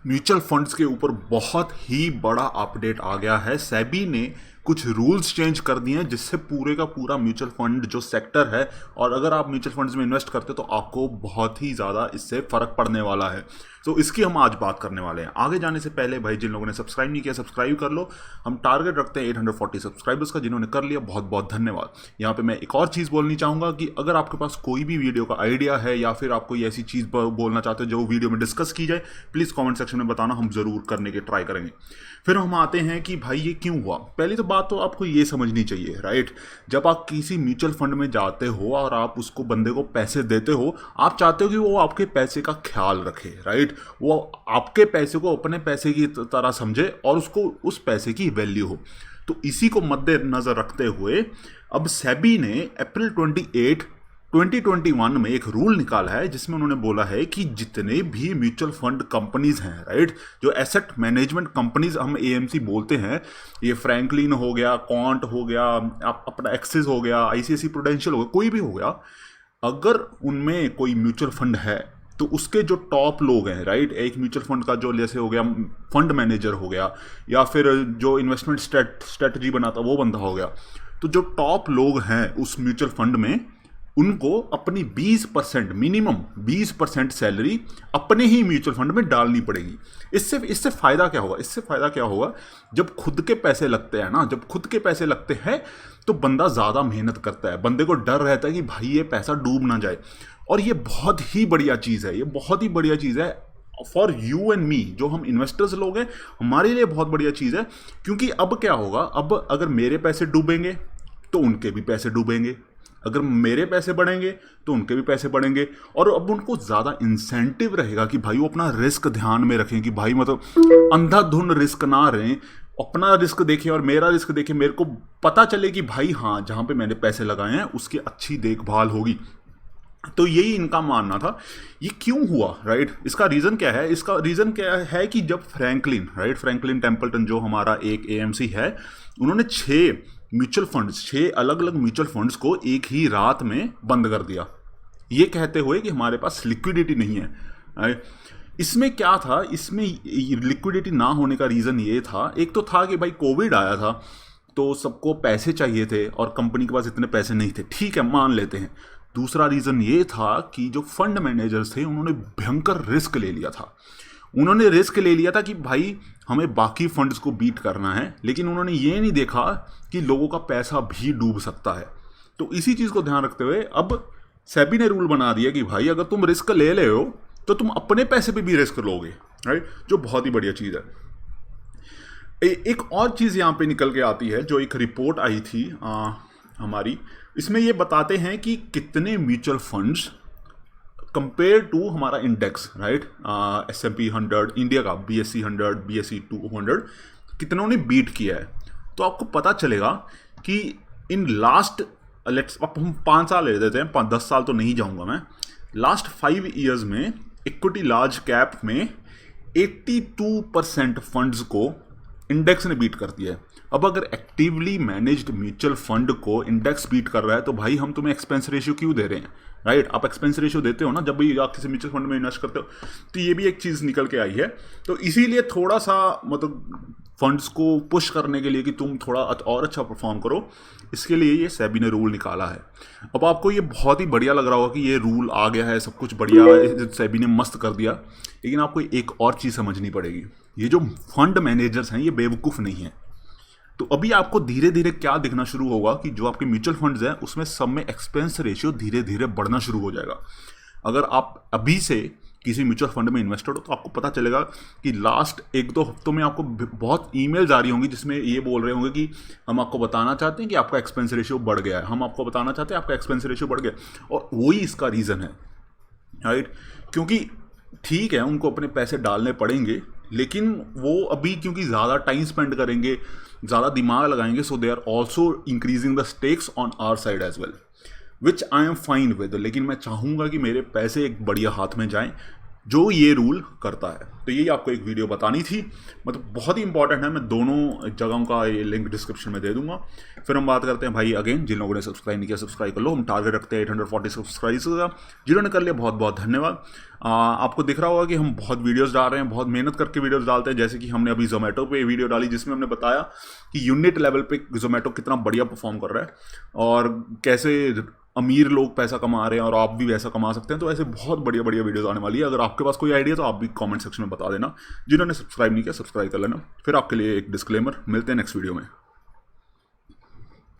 Mutual funds के ऊपर बहुत ही बड़ा अपडेट आ गया है। सेबी ने कुछ रूल्स चेंज कर दिए हैं जिससे पूरे का पूरा म्यूचुअल फंड जो सेक्टर है, और अगर आप म्यूचुअल फंड्स में इन्वेस्ट करते हो तो आपको बहुत ही ज़्यादा इससे फ़र्क पड़ने वाला है। तो इसकी हम आज बात करने वाले हैं। आगे जाने से पहले भाई, जिन लोगों ने सब्सक्राइब नहीं किया सब्सक्राइब कर लो। हम टारगेट रखते हैं 840 सब्सक्राइबर्स का। जिन्होंने कर लिया बहुत बहुत धन्यवाद। यहाँ पे मैं एक और चीज़ बोलनी चाहूँगा कि अगर आपके पास कोई भी वीडियो का आइडिया है या फिर आप कोई ऐसी चीज़ बोलना चाहते हो जो वीडियो में डिस्कस की जाए, प्लीज़ कॉमेंट सेक्शन में बताना, हम ज़रूर करने के ट्राई करेंगे। फिर हम आते हैं कि भाई ये क्यों हुआ। पहली तो बात तो आपको ये समझनी चाहिए, राइट। जब आप किसी म्यूचुअल फंड में जाते हो और आप उसको बंदे को पैसे देते हो, आप चाहते हो कि वो आपके पैसे का ख्याल रखे, राइट। वो आपके पैसे को अपने पैसे की तरह समझे और उसको उस पैसे की वैल्यू हो। तो इसी को मद्देनजर रखते हुए अब सेबी ने अप्रैल 28 2021 में एक रूल निकाला है जिसमें उन्होंने बोला है कि जितने भी म्यूचुअल फंड कंपनीज हैं, राइट, जो एसेट मैनेजमेंट कंपनीज हम एएमसी बोलते हैं, ये फ्रैंकलिन हो गया, क्वांट हो गया, आप अपना एक्सिस हो गया, आईसीआईसी प्रूडेंशियल हो गया, कोई भी हो गया, अगर उनमें कोई म्यूचुअल फंड है तो उसके जो टॉप लोग हैं, राइट, एक म्यूचुअल फंड का जो जैसे हो गया फंड मैनेजर हो गया या फिर जो इन्वेस्टमेंट स्ट्रेटजी बनाता वो बंदा हो गया, तो जो टॉप लोग हैं उस म्यूचुअल फंड में उनको अपनी 20% मिनिमम 20% सैलरी अपने ही म्यूचुअल फंड में डालनी पड़ेगी। इससे फ़ायदा क्या होगा? इससे फ़ायदा क्या होगा, जब खुद के पैसे लगते हैं ना, जब खुद के पैसे लगते हैं तो बंदा ज़्यादा मेहनत करता है, बंदे को डर रहता है कि भाई ये पैसा डूब ना जाए। और ये बहुत ही बढ़िया चीज़ है, ये बहुत ही बढ़िया चीज़ है फॉर यू एंड मी, जो हम इन्वेस्टर्स लोग हैं, हमारे लिए बहुत बढ़िया चीज़ है। क्योंकि अब क्या होगा, अब अगर मेरे पैसे डूबेंगे तो उनके भी पैसे डूबेंगे, अगर मेरे पैसे बढ़ेंगे तो उनके भी पैसे बढ़ेंगे, और अब उनको ज़्यादा इंसेंटिव रहेगा कि भाई वो अपना रिस्क ध्यान में रखें, कि भाई मतलब अंधाधुंध रिस्क ना रहें, अपना रिस्क देखें और मेरा रिस्क देखें, मेरे को पता चले कि भाई हाँ, जहाँ पे मैंने पैसे लगाए हैं उसकी अच्छी देखभाल होगी। तो यही इनका मानना था। ये क्यों हुआ, राइट? इसका रीज़न क्या है? इसका रीज़न क्या है कि जब फ्रैंकलिन टेम्पल्टन जो हमारा एक एएमसी है, उन्होंने 6 अलग अलग म्यूचुअल फंड्स को एक ही रात में बंद कर दिया, ये कहते हुए कि हमारे पास लिक्विडिटी नहीं है, राइट। इसमें क्या था, इसमें लिक्विडिटी ना होने का रीज़न ये था, एक तो था कि भाई कोविड आया था तो सबको पैसे चाहिए थे और कंपनी के पास इतने पैसे नहीं थे, ठीक है, मान लेते हैं। दूसरा रीज़न ये था कि जो फंड मैनेजर्स थे उन्होंने भयंकर रिस्क ले लिया था। उन्होंने रिस्क ले लिया था कि भाई हमें बाकी फंड्स को बीट करना है, लेकिन उन्होंने ये नहीं देखा कि लोगों का पैसा भी डूब सकता है। तो इसी चीज़ को ध्यान रखते हुए अब सेबी ने रूल बना दिया कि भाई अगर तुम रिस्क ले रहे हो तो तुम अपने पैसे पे भी रिस्क लोगे, राइट, जो बहुत ही बढ़िया चीज़ है। एक और चीज़ यहाँ पे निकल के आती है, जो एक रिपोर्ट आई थी हमारी, इसमें ये बताते हैं कि कितने म्यूचुअल फंड्स कंपेयर टू हमारा इंडेक्स, राइट, S&P 100 इंडिया का, BSE 100, BSE 200, कितनों ने बीट किया है। तो आपको पता चलेगा कि इन लास्ट, अब हम 5 साल ले देते हैं, 10 साल तो नहीं जाऊंगा मैं, लास्ट 5 ईयर्स में इक्विटी लार्ज कैप में 82% फंड्स को इंडेक्स ने बीट कर दिया है। अब अगर एक्टिवली मैनेज्ड म्यूचुअल फंड को इंडेक्स बीट कर रहा है तो भाई हम तुम्हें एक्सपेंस रेशियो क्यों दे रहे हैं, राइट। आप एक्सपेंस रेशियो देते हो ना जब भी आप किसी म्यूचुअल फंड में इन्वेस्ट करते हो, तो ये भी एक चीज़ निकल के आई है। तो इसीलिए थोड़ा सा मतलब फंड्स को पुश करने के लिए कि तुम थोड़ा और अच्छा परफॉर्म करो, इसके लिए ये सेबी ने रूल निकाला है। अब आपको ये बहुत ही बढ़िया लग रहा होगा कि ये रूल आ गया है, सब कुछ बढ़िया है, सेबी ने मस्त कर दिया, लेकिन आपको एक और चीज़ समझनी पड़ेगी। ये जो फंड मैनेजर्स हैं ये बेवकूफ़ नहीं है। तो अभी आपको धीरे धीरे क्या दिखना शुरू होगा कि जो आपके म्यूचुअल फंड्स हैं उसमें सब में एक्सपेंस रेशियो धीरे धीरे बढ़ना शुरू हो जाएगा। अगर आप अभी से किसी म्यूचुअल फंड में इन्वेस्टेड हो तो आपको पता चलेगा कि लास्ट 1-2 हफ्तों में आपको बहुत ईमेल्स आ रही होंगी जिसमें ये बोल रहे होंगे कि हम आपको बताना चाहते हैं कि आपका एक्सपेंस रेशियो बढ़ गया है, हम आपको बताना चाहते हैं आपका एक्सपेंस रेशियो बढ़ गया। और वही इसका रीज़न है, राइट। क्योंकि ठीक है उनको अपने पैसे डालने पड़ेंगे, लेकिन वो अभी क्योंकि ज़्यादा टाइम स्पेंड करेंगे, ज़्यादा दिमाग लगाएंगे, so they are also increasing the stakes on our side as well, which I am fine with. लेकिन मैं चाहूँगा कि मेरे पैसे एक बढ़िया हाथ में जाएं, जो ये रूल करता है। तो यही आपको एक वीडियो बतानी थी, मतलब बहुत ही इंपॉर्टेंट है। मैं दोनों जगहों का ये लिंक डिस्क्रिप्शन में दे दूंगा। फिर हम बात करते हैं भाई, अगेन जिन लोगों ने सब्सक्राइब नहीं किया सब्सक्राइब कर लो। हम टारगेट रखते हैं 840 सब्सक्राइबर्स का। जिन्होंने कर लिया बहुत बहुत धन्यवाद। आपको दिख रहा होगा कि हम बहुत वीडियोस डाल रहे हैं, बहुत मेहनत करके वीडियोस डालते हैं। जैसे कि हमने अभी जोमेटो पे वीडियो डाली जिसमें हमने बताया कि यूनिट लेवल पे जोमेटो कितना बढ़िया परफॉर्म कर रहा है और कैसे अमीर लोग पैसा कमा रहे हैं और आप भी वैसा कमा सकते हैं। तो ऐसे बहुत बढ़िया बढ़िया वीडियोस आने वाली है। अगर आपके पास कोई आइडिया तो आप भी कमेंट सेक्शन में बता देना। जिन्होंने सब्सक्राइब नहीं किया सब्सक्राइब कर लेना। फिर आपके लिए एक डिस्क्लेमर, मिलते हैं नेक्स्ट वीडियो में।